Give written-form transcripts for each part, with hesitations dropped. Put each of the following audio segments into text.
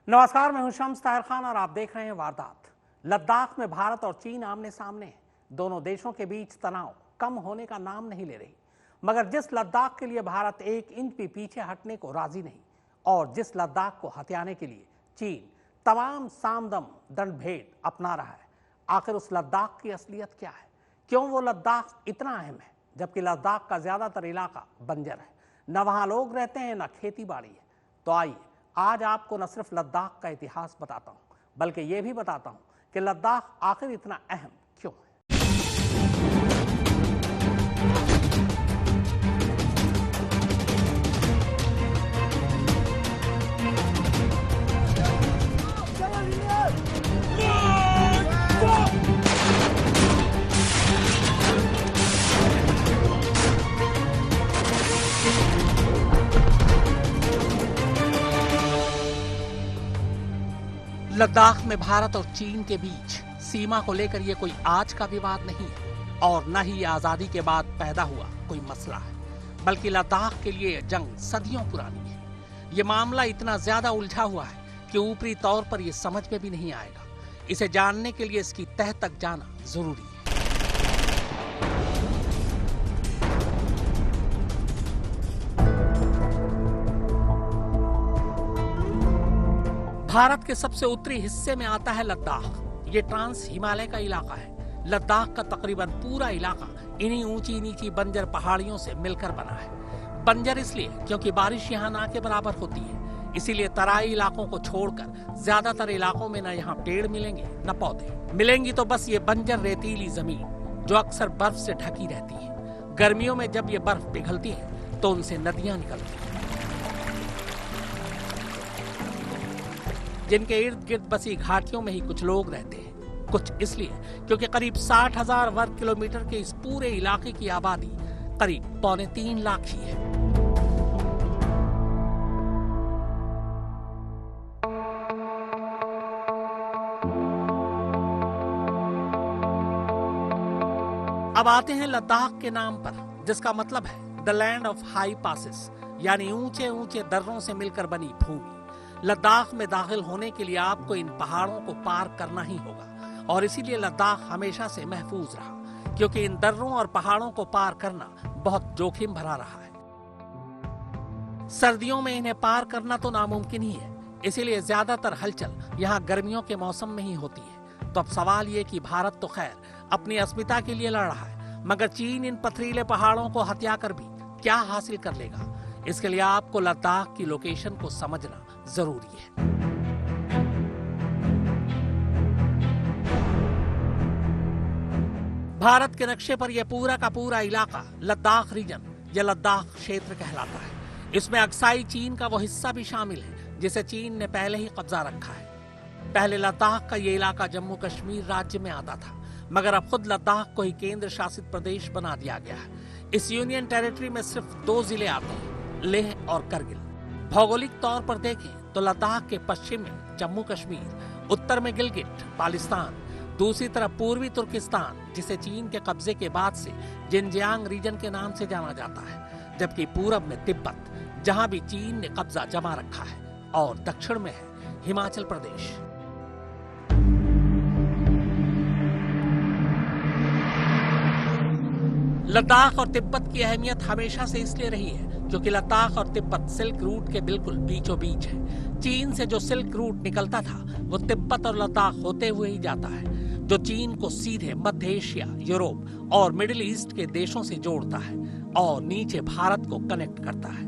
नमस्कार, मैं हूं शम्स ताहिर खान और आप देख रहे हैं वारदात। लद्दाख में भारत और चीन आमने सामने हैं। दोनों देशों के बीच तनाव कम होने का नाम नहीं ले रही, मगर जिस लद्दाख के लिए भारत 1 इंच भी पीछे हटने को राजी नहीं और जिस लद्दाख को हथियाने के लिए चीन तमाम सामदम दंडभेद अपना रहा है, आखिर उस लद्दाख की असलियत क्या है? क्यों वो लद्दाख इतना अहम है जबकि लद्दाख का ज्यादातर इलाका बंजर है, न वहां लोग रहते हैं न खेती बाड़ी है? तो आइए आज आपको न सिर्फ लद्दाख का इतिहास बताता हूं, बल्कि यह भी बताता हूं कि लद्दाख आखिर इतना अहम क्यों है। लद्दाख में भारत और चीन के बीच सीमा को लेकर यह कोई आज का विवाद नहीं है और न ही आजादी के बाद पैदा हुआ कोई मसला है, बल्कि लद्दाख के लिए जंग सदियों पुरानी है। यह मामला इतना ज्यादा उलझा हुआ है कि ऊपरी तौर पर यह समझ में भी नहीं आएगा। इसे जानने के लिए इसकी तह तक जाना जरूरी है। भारत के सबसे उत्तरी हिस्से में आता है लद्दाख। ये ट्रांस हिमालय का इलाका है। लद्दाख का तकरीबन पूरा इलाका इन्हीं ऊंची नीची बंजर पहाड़ियों से मिलकर बना है। बंजर इसलिए क्योंकि बारिश यहाँ ना के बराबर होती है, इसीलिए तराई इलाकों को छोड़कर ज्यादातर इलाकों में न यहाँ पेड़ मिलेंगे न पौधे मिलेंगी, तो बस ये बंजर रेतीली जमीन जो अक्सर बर्फ से ढकी रहती है। गर्मियों में जब ये बर्फ पिघलती है तो उनसे नदियां निकलती हैं, जिनके इर्द गिर्द बसी घाटियों में ही कुछ लोग रहते हैं। कुछ इसलिए क्योंकि करीब 60,000 वर्ग किलोमीटर के इस पूरे इलाके की आबादी करीब 2.25 लाख ही है। अब आते हैं लद्दाख के नाम पर, जिसका मतलब है the land of high passes, यानी ऊंचे ऊंचे दर्रों से मिलकर बनी भूमि। लद्दाख में दाखिल होने के लिए आपको इन पहाड़ों को पार करना ही होगा और इसीलिए लद्दाख हमेशा से महफूज रहा, क्योंकि इन दर्रों और पहाड़ों को पार करना बहुत जोखिम भरा रहा है। सर्दियों में इन्हें पार करना तो नामुमकिन ही है, इसीलिए ज्यादातर हलचल यहाँ गर्मियों के मौसम में ही होती है। तो अब सवाल ये कि भारत तो खैर अपनी अस्मिता के लिए लड़ रहा है, मगर चीन इन पथरीले पहाड़ों को हत्या कर भी क्या हासिल कर लेगा? इसके लिए आपको लद्दाख की लोकेशन को समझना जरूरी है। भारत के नक्शे पर यह पूरा का पूरा इलाका लद्दाख रीजन या लद्दाख क्षेत्र कहलाता है। इसमें अक्साई चीन का वो हिस्सा भी शामिल है जिसे चीन ने पहले ही कब्जा रखा है। पहले लद्दाख का ये इलाका जम्मू कश्मीर राज्य में आता था, मगर अब खुद लद्दाख को ही केंद्र शासित प्रदेश बना दिया गया है। इस यूनियन टेरिटरी में सिर्फ 2 जिले आते हैं, लेह और करगिल। भौगोलिक तौर पर देखें तो लद्दाख के पश्चिम में जम्मू कश्मीर, उत्तर में गिलगिट बाल्टिस्तान, दूसरी तरफ पूर्वी तुर्किस्तान जिसे चीन के कब्जे के बाद से जिनजियांग रीजन के नाम से जाना जाता है, जबकि पूरब में तिब्बत जहां भी चीन ने कब्जा जमा रखा है, और दक्षिण में है हिमाचल प्रदेश। लद्दाख और तिब्बत की अहमियत हमेशा से इसलिए रही है क्योंकि लद्दाख और तिब्बत सिल्क रूट के बिल्कुल बीचों बीच है। चीन से जो सिल्क रूट निकलता था वो तिब्बत और लद्दाख होते हुए ही जाता है, जो चीन को सीधे मध्य एशिया, यूरोप और मिडिल ईस्ट के देशों से जोड़ता है और नीचे भारत को कनेक्ट करता है।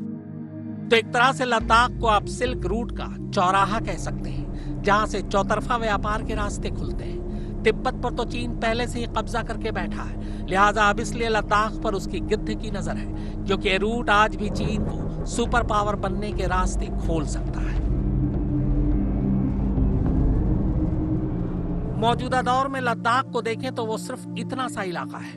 तो एक तरह से लद्दाख को आप सिल्क रूट का चौराहा कह सकते हैं, जहां से चौतरफा व्यापार के रास्ते खुलते हैं। तिब्बत पर तो चीन पहले से ही कब्जा करके बैठा है, लिहाजा अब इसलिए लद्दाख पर उसकी गिद्ध की नजर है, क्योंकि ये रूट आज भी चीन को सुपर पावर बनने के रास्ते खोल सकता है। मौजूदा दौर में लद्दाख को देखें तो वो सिर्फ इतना सा इलाका है,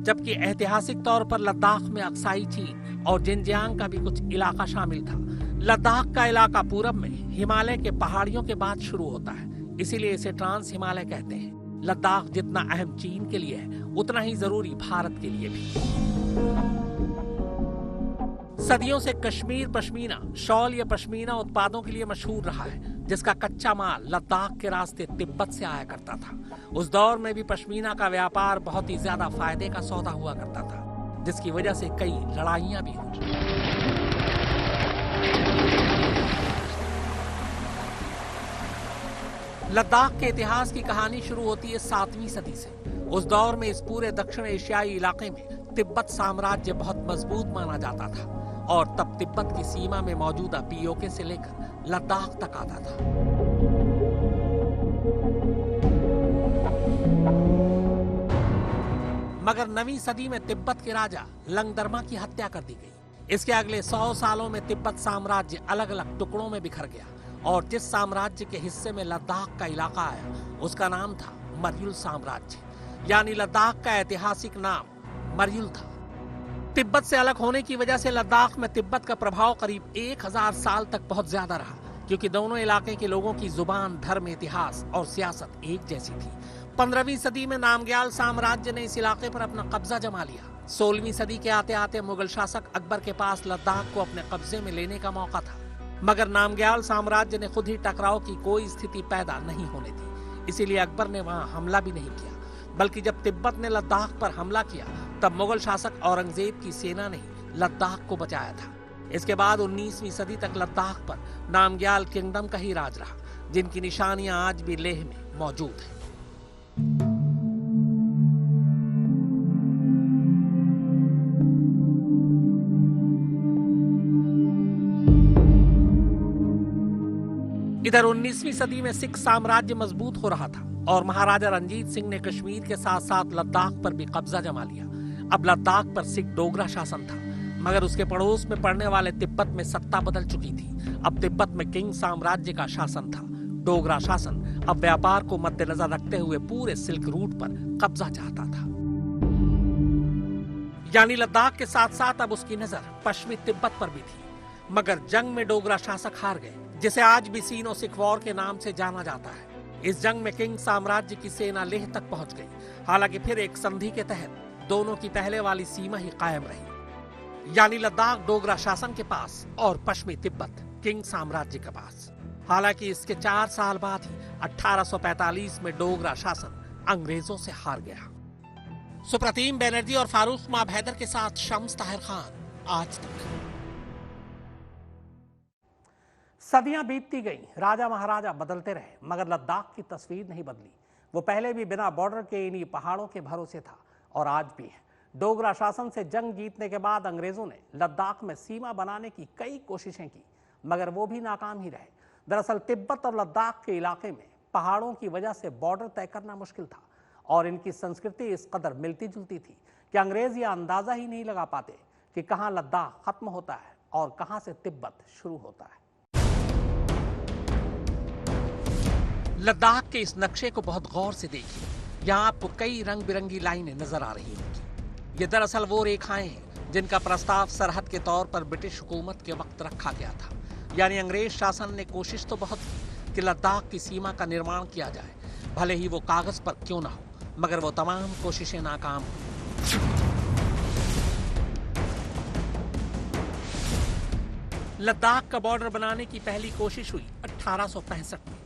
जबकि ऐतिहासिक तौर पर लद्दाख में अक्साई चीन और जिनजियांग का भी कुछ इलाका शामिल था। लद्दाख का इलाका पूरब में हिमालय के पहाड़ियों के बाद शुरू होता है, इसीलिए इसे ट्रांस हिमालय कहते हैं। लद्दाख जितना अहम चीन के लिए है, उतना ही जरूरी भारत के लिए भी। सदियों से कश्मीर पश्मीना शॉल या पश्मीना उत्पादों के लिए मशहूर रहा है, जिसका कच्चा माल लद्दाख के रास्ते तिब्बत से आया करता था। उस दौर में भी पश्मीना का व्यापार बहुत ही ज्यादा फायदे का सौदा हुआ करता था, जिसकी वजह से कई लड़ाइयां भी हुई। लद्दाख के इतिहास की कहानी शुरू होती है 7वीं सदी से। उस दौर में इस पूरे दक्षिण एशियाई इलाके में तिब्बत साम्राज्य बहुत मजबूत माना जाता था और तब तिब्बत की सीमा में मौजूदा पीओके से लेकर लद्दाख तक आता था। मगर 9वीं सदी में तिब्बत के राजा लंगदरमा की हत्या कर दी गई। इसके अगले 100 सालों में तिब्बत साम्राज्य अलग अलग टुकड़ों में बिखर गया और जिस साम्राज्य के हिस्से में लद्दाख का इलाका आया उसका नाम था मर्युल साम्राज्य, यानी लद्दाख का ऐतिहासिक नाम मर्युल था। तिब्बत से अलग होने की वजह से लद्दाख में तिब्बत का प्रभाव करीब 1000 साल तक बहुत ज्यादा रहा, क्योंकि दोनों इलाके के लोगों की जुबान, धर्म, इतिहास और सियासत एक जैसी थी। 15वीं सदी में नामग्याल साम्राज्य ने इस इलाके पर अपना कब्जा जमा लिया। 16वीं सदी के आते आते मुगल शासक अकबर के पास लद्दाख को अपने कब्जे में लेने का मौका था, मगर नामग्याल साम्राज्य ने खुद ही टकराव की कोई स्थिति पैदा नहीं होने दी, इसीलिए अकबर ने वहां हमला भी नहीं किया। बल्कि जब तिब्बत ने लद्दाख पर हमला किया तब मुगल शासक औरंगजेब की सेना ने लद्दाख को बचाया था। इसके बाद 19वीं सदी तक लद्दाख पर नामग्याल किंगडम का ही राज रहा, जिनकी निशानियां आज भी लेह में मौजूद हैं। इधर 19वीं सदी में सिख साम्राज्य मजबूत हो रहा था और महाराजा रंजीत सिंह ने कश्मीर के साथ साथ लद्दाख पर भी कब्जा जमा लिया। अब लद्दाख पर सिख डोगरा शासन था, मगर उसके पड़ोस में पड़ने वाले तिब्बत में सत्ता बदल चुकी थी। अब तिब्बत में किंग साम्राज्य का शासन था। डोगरा शासन अब व्यापार को मद्देनजर रखते हुए पूरे सिल्क रूट पर कब्जा चाहता था, यानी लद्दाख के साथ साथ अब उसकी नजर पश्चिमी तिब्बत पर भी थी। मगर जंग में डोगरा शासक हार गए, जिसे आज भी सीनो सिख वॉर के नाम से जाना जाता है। इस जंग में किंग साम्राज्य की सेना लेह तक पहुंच गई। हालांकि फिर एक संधि के तहत दोनों की पहले वाली सीमा ही कायम रही, यानी लद्दाख डोगरा शासन के पास और पश्चिमी तिब्बत किंग साम्राज्य के पास। हालांकि इसके 4 साल बाद ही 1845 में डोगरा शासन अंग्रेजों से हार गया। सुप्रतीम बनर्जी और फारूक माब हैदर के साथ शम्स ताहिर खान, आज तक। सदियां बीतती गईं, राजा महाराजा बदलते रहे, मगर लद्दाख की तस्वीर नहीं बदली। वो पहले भी बिना बॉर्डर के इन्हीं पहाड़ों के भरोसे था और आज भी है। डोगरा शासन से जंग जीतने के बाद अंग्रेजों ने लद्दाख में सीमा बनाने की कई कोशिशें की, मगर वो भी नाकाम ही रहे। दरअसल तिब्बत और लद्दाख के इलाके में पहाड़ों की वजह से बॉर्डर तय करना मुश्किल था और इनकी संस्कृति इस कदर मिलती जुलती थी कि अंग्रेज यह अंदाजा ही नहीं लगा पाते कि कहां लद्दाख खत्म होता है और कहां से तिब्बत शुरू होता है। लद्दाख के इस नक्शे को बहुत गौर से देखिए। यहाँ आपको कई रंग बिरंगी लाइनें नजर आ रही होंगी। ये दरअसल वो रेखाएं हैं जिनका प्रस्ताव सरहद के तौर पर ब्रिटिश हुकूमत के वक्त रखा गया था। यानी अंग्रेज शासन ने कोशिश तो बहुत की कि लद्दाख की सीमा का निर्माण किया जाए, भले ही वो कागज पर क्यों ना हो, मगर वो तमाम कोशिशें नाकाम हुई। लद्दाख का बॉर्डर बनाने की पहली कोशिश हुई 1865 में।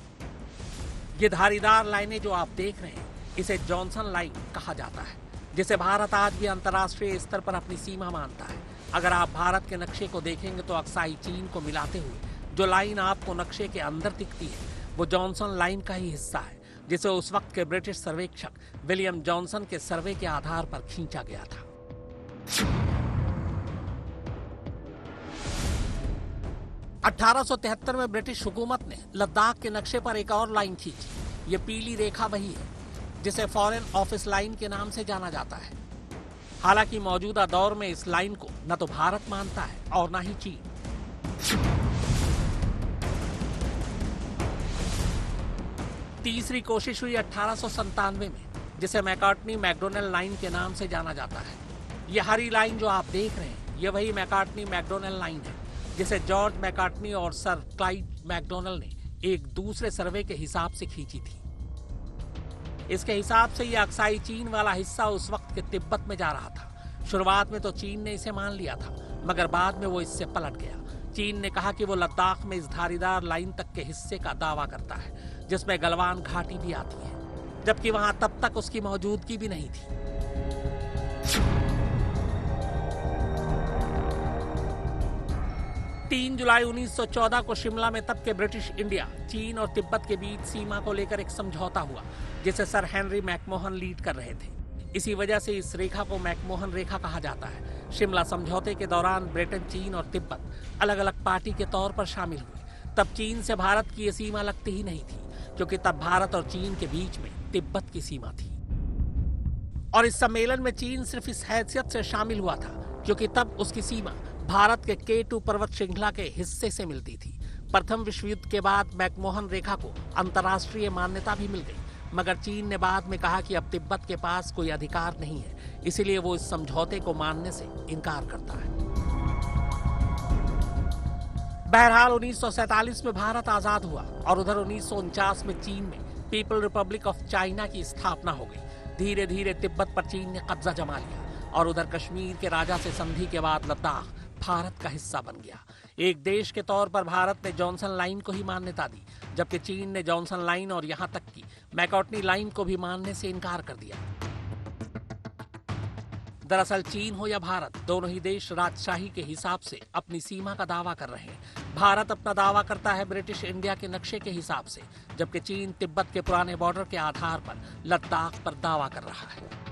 ये धारीदार लाइनें जो आप देख रहे हैं, इसे जॉनसन लाइन कहा जाता है, जिसे भारत आज भी अंतर्राष्ट्रीय स्तर पर अपनी सीमा मानता है। अगर आप भारत के नक्शे को देखेंगे तो अक्साई चीन को मिलाते हुए जो लाइन आपको नक्शे के अंदर दिखती है, वो जॉनसन लाइन का ही हिस्सा है, जिसे उस वक्त के ब्रिटिश सर्वेक्षक विलियम जॉनसन के सर्वे के आधार पर खींचा गया था। 1873 में ब्रिटिश हुकूमत ने लद्दाख के नक्शे पर एक और लाइन खींची। ये पीली रेखा वही है जिसे फॉरेन ऑफिस लाइन के नाम से जाना जाता है। हालांकि मौजूदा दौर में इस लाइन को न तो भारत मानता है और न ही चीन। तीसरी कोशिश हुई 1897 में, जिसे मैकार्टनी मैकडोनल्ड लाइन के नाम से जाना जाता है। यह हरी लाइन जो आप देख रहे हैं, यह वही मैकार्टनी मैकडोनल्ड लाइन है जिसे जॉर्ज मैकार्टनी और सर क्लाइड मैकडोनल्ड ने एक दूसरे सर्वे के हिसाब से खींची थी। इसके हिसाब से यह अक्साई चीन वाला हिस्सा उस वक्त के तिब्बत में जा रहा था। शुरुआत में तो चीन ने इसे मान लिया था, मगर बाद में वो इससे पलट गया। चीन ने कहा कि वो लद्दाख में इस धारीदार लाइन तक के हिस्से का दावा करता है जिसमें गलवान घाटी भी आती है, जबकि वहां तब तक उसकी मौजूदगी भी नहीं थी। 3 जुलाई 1914 को शिमला में तब के ब्रिटिश इंडिया, चीन और तिब्बत के बीच सीमा को लेकर एक समझौता हुआ जिसे सर हेनरी मैकमोहन लीड कर रहे थे। इसी वजह से इस रेखा को मैकमोहन रेखा कहा जाता है। शिमला समझौते के दौरान ब्रिटेन, चीन और तिब्बत अलग अलग पार्टी के तौर पर शामिल हुए। तब चीन से भारत की ये सीमा लगती ही नहीं थी, क्योंकि तब भारत और चीन के बीच में तिब्बत की सीमा थी। और इस सम्मेलन में चीन सिर्फ इस हैसियत से शामिल हुआ था क्योंकि तब उसकी सीमा भारत के K2 पर्वत श्रृंखला के हिस्से से मिलती थी। प्रथम विश्व युद्ध के बाद मैकमोहन रेखा को अंतर्राष्ट्रीय मान्यता भी मिल गई, मगर चीन ने बाद में कहा कि अब तिब्बत के पास कोई अधिकार नहीं है, इसलिए वो इस समझौते को मानने से इनकार करता है। बहरहाल 1947 में भारत आजाद हुआ और उधर 1949 में चीन में पीपल रिपब्लिक ऑफ चाइना की स्थापना हो गई। धीरे धीरे तिब्बत पर चीन ने कब्जा जमा लिया और उधर कश्मीर के राजा से संधि के बाद लद्दाख भारत का हिस्सा बन गया। एक देश के तौर पर भारत ने जॉनसन लाइन को ही मान्यता दी, जबकि चीन ने जॉनसन लाइन और यहां तक कि मैकॉर्टनी लाइन को भी मानने से इनकार कर दिया। दरअसल चीन हो या भारत, दोनों ही देश राजशाही के हिसाब से अपनी सीमा का दावा कर रहे हैं। भारत अपना दावा करता है ब्रिटिश इंडिया के नक्शे के हिसाब से, जबकि चीन तिब्बत के पुराने बॉर्डर के आधार पर लद्दाख पर दावा कर रहा है।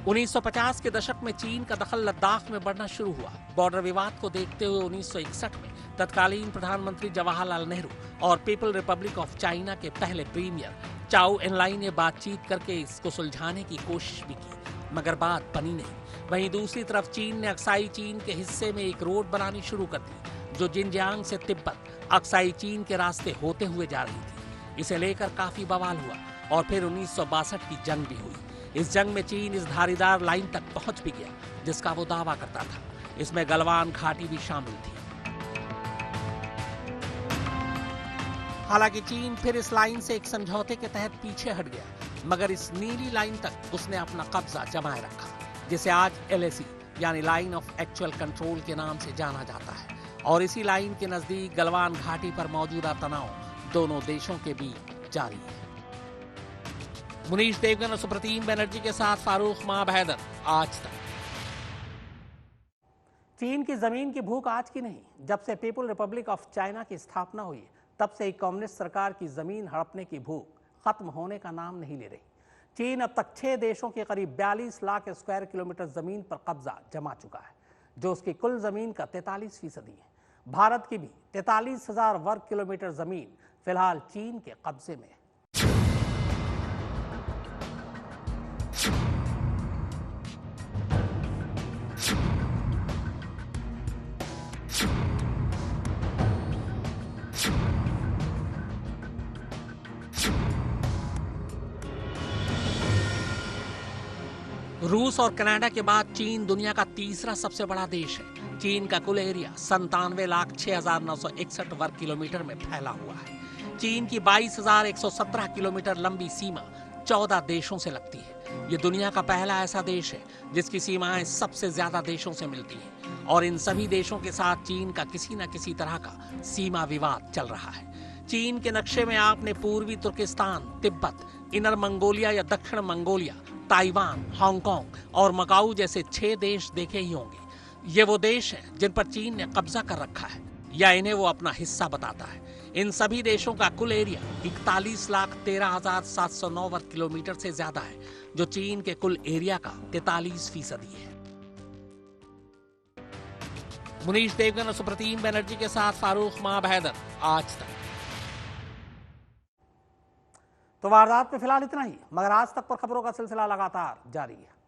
1950 के दशक में चीन का दखल लद्दाख में बढ़ना शुरू हुआ। बॉर्डर विवाद को देखते हुए 1961 में तत्कालीन प्रधानमंत्री जवाहरलाल नेहरू और पीपल रिपब्लिक ऑफ चाइना के पहले प्रीमियर चाओ एनलाई ने बातचीत करके इसको सुलझाने की कोशिश भी की, मगर बात बनी नहीं। वहीं दूसरी तरफ चीन ने अक्साई चीन के हिस्से में एक रोड बनानी शुरू कर दी, जो जिनजियांग से तिब्बत अक्साई चीन के रास्ते होते हुए जा रही थी। इसे लेकर काफी बवाल हुआ और फिर 1962 की जंग भी हुई। इस जंग में चीन इस धारीदार लाइन तक पहुंच भी गया जिसका वो दावा करता था। इसमें गलवान घाटी भी शामिल थी। हालांकि चीन फिर इस लाइन से एक समझौते के तहत पीछे हट गया, मगर इस नीली लाइन तक उसने अपना कब्जा जमाए रखा, जिसे आज LAC यानी लाइन ऑफ एक्चुअल कंट्रोल के नाम से जाना जाता है। और इसी लाइन के नजदीक गलवान घाटी पर मौजूदा तनाव दोनों देशों के बीच जारी है। मुनीश देवगन और सुप्रतीम बनर्जी के साथ फारूक माब हैदर, आज तक। चीन की जमीन की भूख आज की नहीं, जब से पीपल रिपब्लिक ऑफ चाइना की स्थापना हुई तब से एक कम्युनिस्ट सरकार की जमीन हड़पने की भूख खत्म होने का नाम नहीं ले रही। चीन अब तक 6 देशों के करीब 42 लाख स्क्वायर किलोमीटर जमीन पर कब्जा जमा चुका है, जो उसकी कुल जमीन का 43% है। भारत की भी 43,000 वर्ग किलोमीटर जमीन फिलहाल चीन के कब्जे में है। रूस और कनाडा के बाद चीन दुनिया का तीसरा सबसे बड़ा देश है। चीन का कुल एरिया 97,06,961 वर्ग किलोमीटर में फैला हुआ है। चीन की 22,117 किलोमीटर लंबी सीमा 14 देशों से लगती है। ये दुनिया का पहला ऐसा देश है जिसकी सीमाएं सबसे ज्यादा देशों से मिलती हैं, और इन सभी देशों के साथ चीन का किसी न किसी तरह का सीमा विवाद चल रहा है। चीन के नक्शे में आपने पूर्वी तुर्किस्तान, तिब्बत, इनर मंगोलिया या दक्षिण मंगोलिया, ताइवान, हांगकांग और मकाऊ जैसे 6 देश देखे ही होंगे। ये वो देश हैं जिन पर चीन ने कब्जा कर रखा है या इन्हें वो अपना हिस्सा बताता है। इन सभी देशों का कुल एरिया 41,13,709 वर्ग किलोमीटर से ज्यादा है, जो चीन के कुल एरिया का 43% है। मुनीश देवगन और सुप्रतीम बनर्जी के साथ फारूक माब हैदर, आज तक। तो वारदात में फिलहाल इतना ही, मगर आज तक पर खबरों का सिलसिला लगातार जारी है।